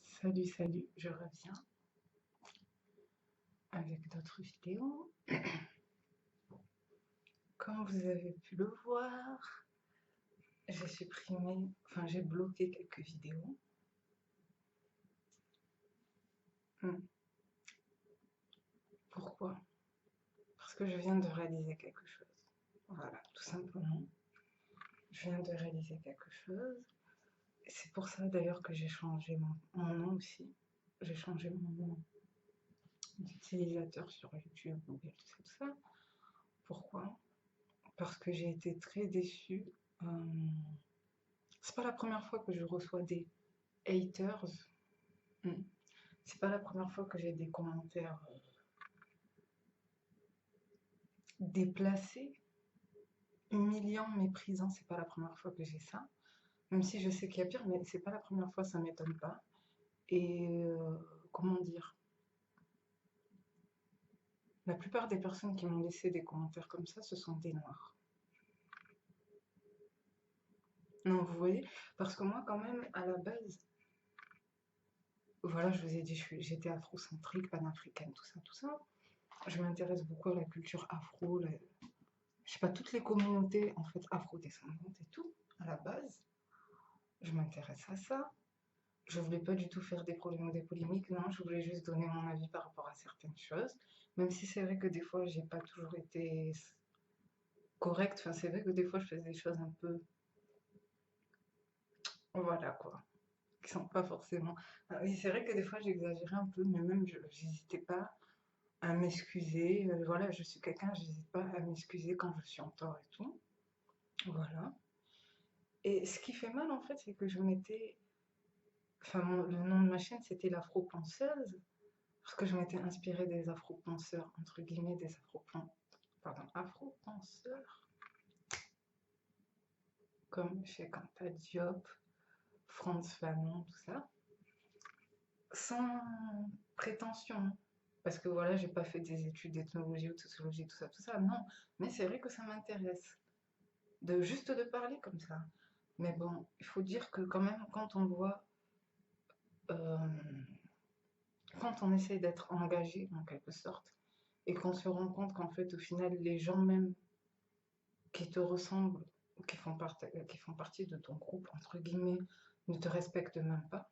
Salut, salut, je reviens avec d'autres vidéos. Comme vous avez pu le voir, j'ai supprimé, enfin j'ai bloqué quelques vidéos. Pourquoi? Parce que je viens de réaliser quelque chose. Voilà, tout simplement. Je viens de réaliser quelque chose. C'est pour ça d'ailleurs que j'ai changé mon nom aussi. J'ai changé mon nom d'utilisateur sur YouTube, Google, tout ça. Pourquoi? Parce que j'ai été très déçue. C'est pas la première fois que je reçois des haters. Hmm. C'est pas la première fois que j'ai des commentaires déplacés, humiliants, méprisants. C'est pas la première fois que j'ai ça. Même si je sais qu'il y a pire, mais c'est pas la première fois, ça m'étonne pas. Et comment dire? La plupart des personnes qui m'ont laissé des commentaires comme ça, ce sont des noirs. Non, vous voyez? Parce que moi, quand même, à la base, voilà, je vous ai dit, j'étais afrocentrique, panafricaine, tout ça. Je m'intéresse beaucoup à la culture afro, je sais pas, toutes les communautés en fait afro-descendantes et tout, à la base, je m'intéresse à ça. Je voulais pas du tout faire des problèmes ou des polémiques, non, je voulais juste donner mon avis par rapport à certaines choses, même si c'est vrai que des fois j'ai pas toujours été correcte, enfin c'est vrai que des fois je faisais des choses un peu, voilà quoi, qui sont pas forcément... Oui, c'est vrai que des fois j'exagérais un peu, mais même j'hésitais pas à m'excuser, voilà, je suis quelqu'un, j'hésite pas à m'excuser quand je suis en tort et tout, voilà. Et ce qui fait mal en fait, c'est que je m'étais... Enfin, le nom de ma chaîne, c'était l'Afro-Penseuse, parce que je m'étais inspirée des Afro-Penseurs, entre guillemets, des Afro-Penseurs, comme Cheikh Anta Diop, Frantz Fanon, tout ça, sans prétention. Parce que voilà, j'ai pas fait des études d'ethnologie ou de sociologie, tout ça, non. Mais c'est vrai que ça m'intéresse, juste de parler comme ça. Mais bon, il faut dire que quand même, euh, quand on essaye d'être engagé en quelque sorte, et qu'on se rend compte qu'en fait, au final, les gens même qui te ressemblent ou qui font partie de ton groupe, entre guillemets, ne te respectent même pas.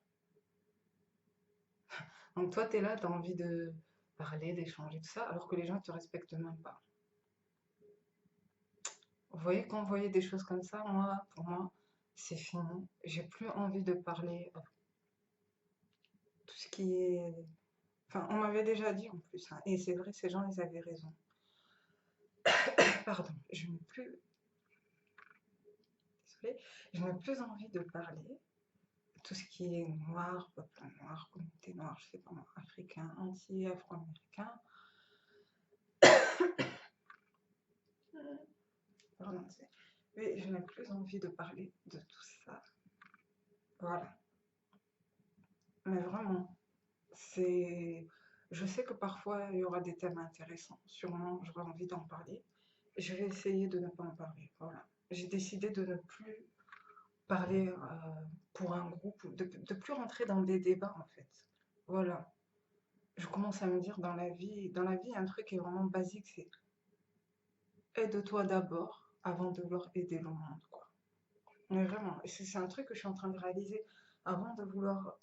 Donc toi, tu es là, tu as envie de parler, d'échanger, tout ça, alors que les gens ne te respectent même pas. Vous voyez, quand vous voyez des choses comme ça, moi, pour moi, c'est fini. J'ai plus envie de parler tout ce qui est... Enfin, on m'avait déjà dit en plus, hein, et c'est vrai, ces gens, ils avaient raison. Pardon, je n'ai plus... Désolée, je n'ai plus envie de parler tout ce qui est noir, peuple noir, communauté noire, je sais pas moi, africain, entier, afro-américain. Pardon, mais je n'ai plus envie de parler de tout ça. Voilà. Mais vraiment, c'est... Je sais que parfois il y aura des thèmes intéressants. Sûrement, j'aurai envie d'en parler. Je vais essayer de ne pas en parler. Voilà. J'ai décidé de ne plus parler pour un groupe, de plus rentrer dans des débats en fait. Voilà. Je commence à me dire dans la vie, un truc qui est vraiment basique, c'est aide-toi d'abord avant de vouloir aider le monde, quoi. Mais vraiment, c'est un truc que je suis en train de réaliser avant de vouloir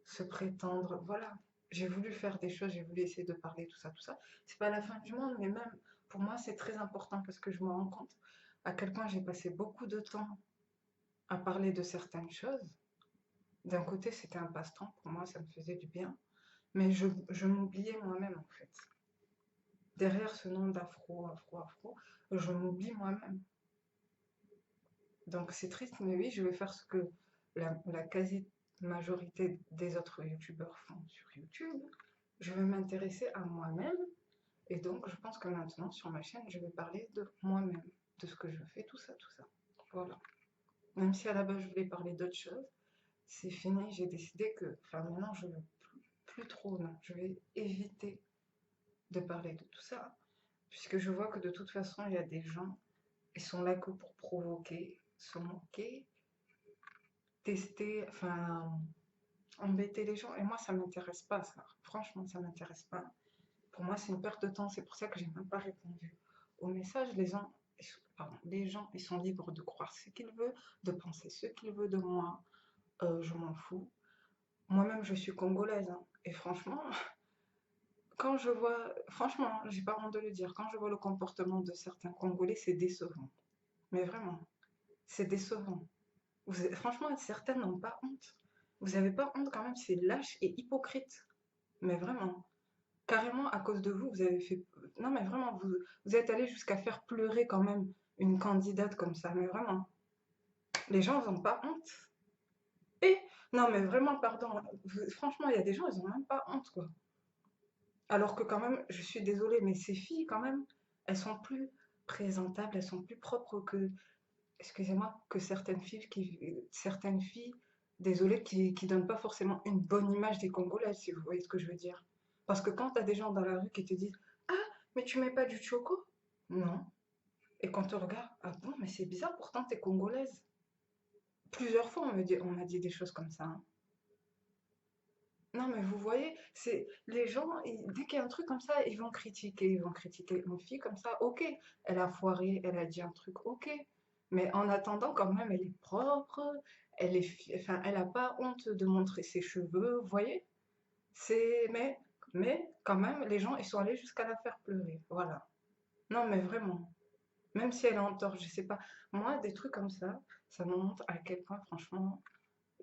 se prétendre. Voilà, j'ai voulu faire des choses, j'ai voulu essayer de parler, tout ça, tout ça. C'est pas la fin du monde, mais même pour moi, c'est très important parce que je me rends compte à quel point j'ai passé beaucoup de temps à parler de certaines choses. D'un côté, c'était un passe-temps, pour moi, ça me faisait du bien, mais je m'oubliais moi-même en fait. Derrière ce nom d'afro, je m'oublie moi-même. Donc c'est triste, mais oui, je vais faire ce que la quasi-majorité des autres youtubeurs font sur YouTube. Je vais m'intéresser à moi-même. Et donc, je pense que maintenant, sur ma chaîne, je vais parler de moi-même, de ce que je fais, tout ça, tout ça. Voilà. Même si à la base, je voulais parler d'autres choses, c'est fini. J'ai décidé que, enfin, maintenant, je ne veux plus trop, non. Je vais éviter de parler de tout ça, puisque je vois que de toute façon, il y a des gens, ils sont là que pour provoquer, se moquer, tester, enfin, embêter les gens. Et moi, ça m'intéresse pas, ça. Franchement, ça m'intéresse pas. Pour moi, c'est une perte de temps. C'est pour ça que j'ai même pas répondu au message. Les gens, ils sont libres de croire ce qu'ils veulent, de penser ce qu'ils veulent de moi. Je m'en fous. Moi-même, je suis congolaise, hein. Et franchement, quand je vois, franchement, hein, j'ai pas honte de le dire, quand je vois le comportement de certains Congolais, c'est décevant. Mais vraiment, c'est décevant. Franchement, certains n'ont pas honte. Vous n'avez pas honte quand même, c'est lâche et hypocrite. Mais vraiment, carrément, à cause de vous, vous avez fait. Non, mais vraiment, vous êtes allé jusqu'à faire pleurer quand même une candidate comme ça. Mais vraiment, les gens n'ont pas honte. Et, non, mais vraiment, pardon. Franchement, il y a des gens, ils n'ont même pas honte, quoi. Alors que quand même, je suis désolée, mais ces filles, quand même, elles sont plus présentables, elles sont plus propres que, excusez-moi, que certaines filles, désolées, qui donnent pas forcément une bonne image des Congolaises, si vous voyez ce que je veux dire. Parce que quand tu as des gens dans la rue qui te disent, ah, mais tu mets pas du choco? Non. Et quand tu regardes, ah bon, mais c'est bizarre, pourtant t'es congolaise. Plusieurs fois, on m'a dit des choses comme ça, hein. Non, mais vous voyez, c'est les gens, dès qu'il y a un truc comme ça, ils vont critiquer une fille comme ça. Ok, elle a foiré, elle a dit un truc, ok. Mais en attendant, quand même, elle est propre, enfin, elle a pas honte de montrer ses cheveux, vous voyez? Mais quand même, les gens, ils sont allés jusqu'à la faire pleurer, voilà. Non, mais vraiment, même si elle est en tort, je sais pas. Moi, des trucs comme ça me montre à quel point, franchement,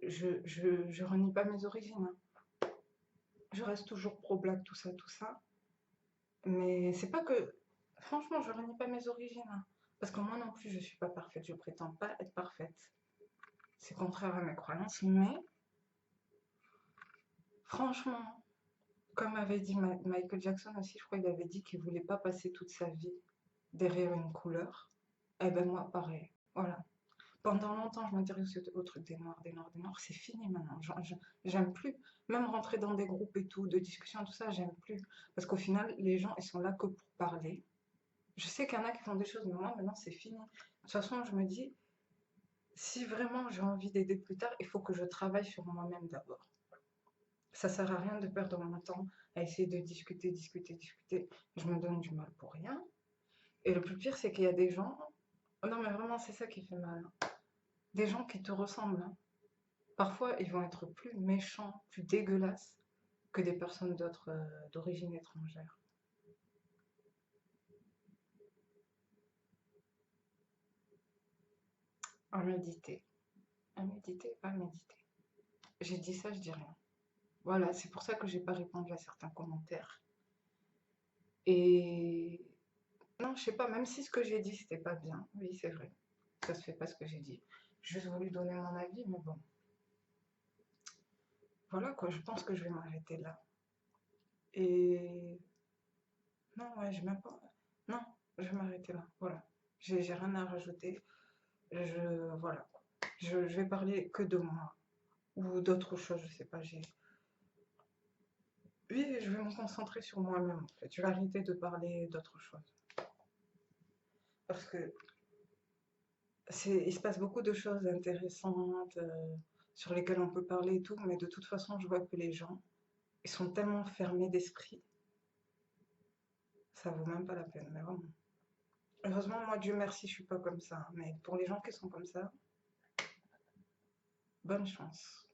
je renie pas mes origines, hein. Je reste toujours pro-black, tout ça, tout ça. Mais c'est pas que. Franchement, je renie pas mes origines, hein. Parce que moi non plus, je suis pas parfaite. Je prétends pas être parfaite. C'est contraire à mes croyances. Mais franchement, comme avait dit Michael Jackson aussi, je crois qu'il avait dit qu'il voulait pas passer toute sa vie derrière une couleur. Eh ben moi, pareil. Voilà. Pendant longtemps, je m'intéressais au truc des noirs, des noirs, des noirs. C'est fini maintenant. J'aime plus. Même rentrer dans des groupes et tout, de discussion, tout ça, j'aime plus. Parce qu'au final, les gens, ils sont là que pour parler. Je sais qu'il y en a qui font des choses, mais moi, maintenant, c'est fini. De toute façon, je me dis, si vraiment j'ai envie d'aider plus tard, il faut que je travaille sur moi-même d'abord. Ça sert à rien de perdre mon temps à essayer de discuter, discuter, discuter. Je me donne du mal pour rien. Et le plus pire, c'est qu'il y a des gens. Non, mais vraiment, c'est ça qui fait mal, hein. Des gens qui te ressemblent, hein. Parfois, ils vont être plus méchants, plus dégueulasses que des personnes d'origine étrangère. À méditer. À méditer, à méditer. J'ai dit ça, je dis rien. Voilà, c'est pour ça que j'ai pas répondu à certains commentaires. Et non, je sais pas, même si ce que j'ai dit c'était pas bien, oui, c'est vrai, ça se fait pas ce que j'ai dit. J'ai juste voulu donner mon avis, mais bon, voilà quoi, je pense que je vais m'arrêter là. Et non, ouais, je même pas. Non, je vais m'arrêter là, voilà. J'ai rien à rajouter. Voilà. Je vais parler que de moi ou d'autres choses, je sais pas. Oui, je vais me concentrer sur moi-même en fait. Je vais arrêter de parler d'autres choses. Parce que il se passe beaucoup de choses intéressantes sur lesquelles on peut parler et tout, mais de toute façon, je vois que les gens, ils sont tellement fermés d'esprit, ça vaut même pas la peine, mais vraiment. Heureusement, moi, Dieu merci, je suis pas comme ça, hein, mais pour les gens qui sont comme ça, bonne chance.